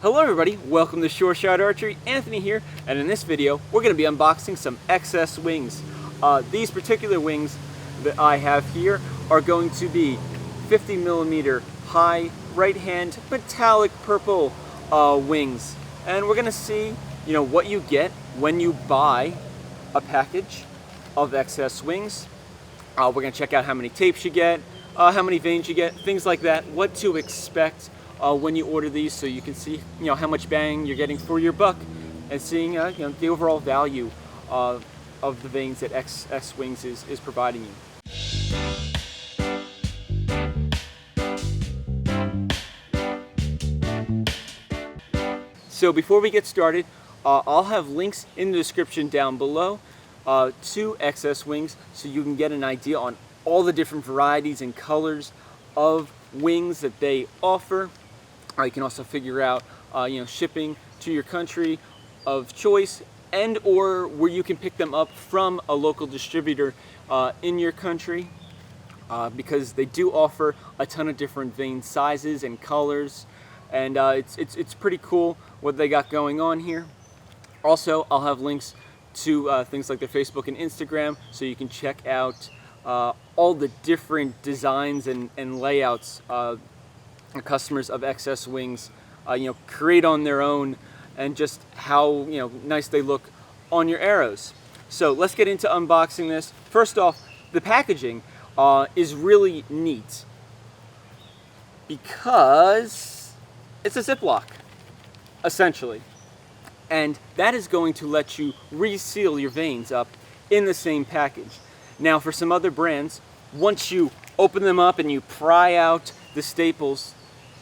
Hello everybody, welcome to Sure Shot Archery. Anthony here, and in this video we're going to be unboxing some XS wings. These particular wings that I have here are going to be 50mm high right hand metallic purple wings, and we're going to see what you get when you buy a package of XS wings. We're going to check out how many tapes you get, how many veins you get, things like that, what to expect when you order these, so you can see how much bang you're getting for your buck, and seeing the overall value of the veins that XS Wings is providing you. So before we get started, I'll have links in the description down below to XS Wings, so you can get an idea on all the different varieties and colors of wings that they offer. You can also figure out shipping to your country of choice, and or where you can pick them up from a local distributor in your country, because they do offer a ton of different vein sizes and colors, and it's pretty cool what they got going on here. Also, I'll have links to things like their Facebook and Instagram, so you can check out all the different designs and layouts customers of XS Wings create on their own, and just how nice they look on your arrows. So let's get into unboxing this. First off, the packaging is really neat because it's a Ziploc essentially, and that is going to let you reseal your veins up in the same package. Now, for some other brands, once you open them up and you pry out the staples,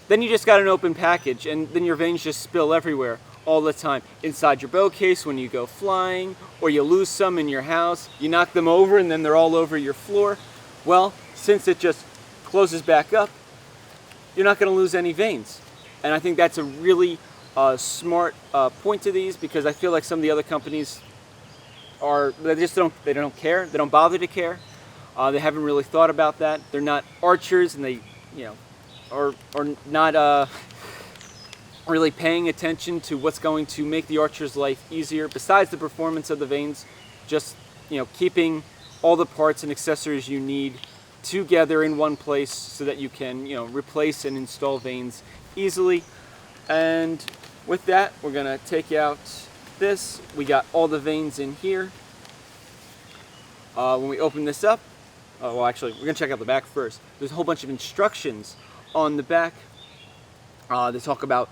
then you just got an open package, and then your veins just spill everywhere all the time. Inside your bow case when you go flying, or you lose some in your house, you knock them over and then they're all over your floor. Well, since it just closes back up, you're not going to lose any veins. And I think that's a really smart point to these, because I feel like some of the other companies they don't care, they don't bother to care. They haven't really thought about that. They're not archers, and they or not really paying attention to what's going to make the archer's life easier, besides the performance of the veins. Just keeping all the parts and accessories you need together in one place, so that you can replace and install veins easily. And with that, we're gonna take out this. We got all the veins in here. When we open this up, well, actually, we're gonna check out the back first. There's a whole bunch of instructions on the back. They talk about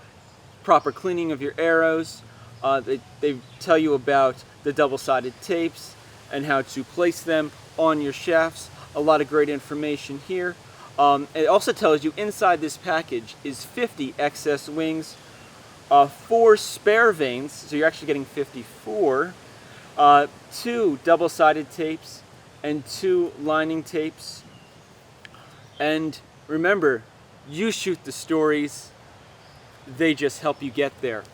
proper cleaning of your arrows. They tell you about the double-sided tapes and how to place them on your shafts. A lot of great information here. It also tells you inside this package is 50 XS wings, 4 spare veins, so you're actually getting 54, 2 double-sided tapes, and 2 lining tapes. And remember, you shoot the stories, they just help you get there.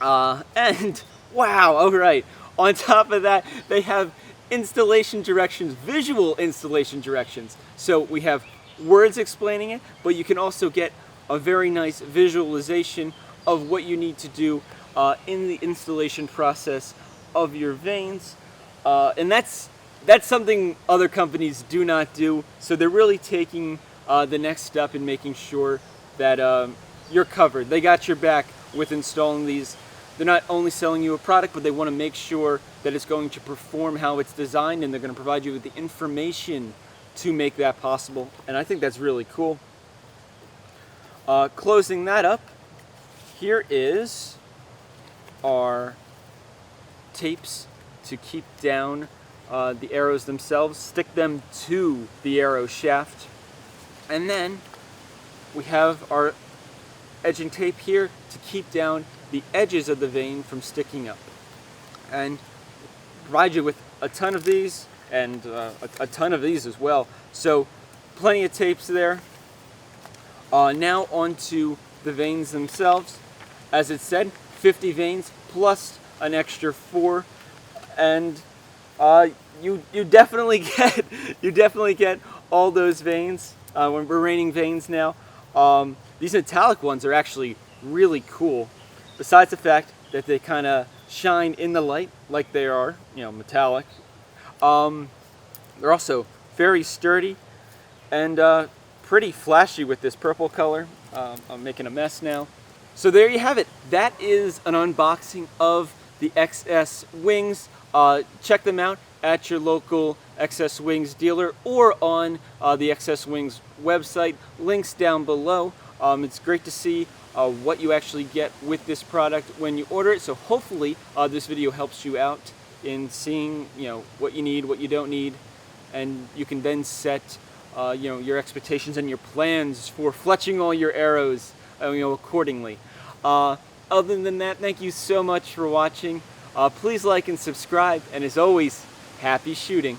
And wow, all right, on top of that, they have installation directions, visual installation directions. So we have words explaining it, but you can also get a very nice visualization of what you need to do in the installation process of your veins. And that's something other companies do not do, so they're really taking the next step in making sure that you're covered. They got your back with installing these. They're not only selling you a product, but they want to make sure that it's going to perform how it's designed, and they're going to provide you with the information to make that possible. And I think that's really cool. Closing that up, here is our tapes to keep down the arrows themselves, stick them to the arrow shaft. And then we have our edging tape here to keep down the edges of the vein from sticking up. And provide you with a ton of these, and a ton of these as well. So plenty of tapes there. Now onto the veins themselves. As it said, 50 veins plus an extra 4, and you definitely get all those veins. We're raining veins now. These metallic ones are actually really cool. Besides the fact that they kind of shine in the light like they are, you know, metallic. They're also very sturdy and pretty flashy with this purple color. I'm making a mess now. So there you have it. That is an unboxing of the XS Wings. Check them out at your local XS Wings dealer or on the XS Wings website. Links down below. It's great to see what you actually get with this product when you order it. So hopefully this video helps you out in seeing, you know, what you need, what you don't need, and you can then set you know, your expectations and your plans for fletching all your arrows, you know, accordingly. Other than that, thank you so much for watching. Please like and subscribe, and as always, happy shooting.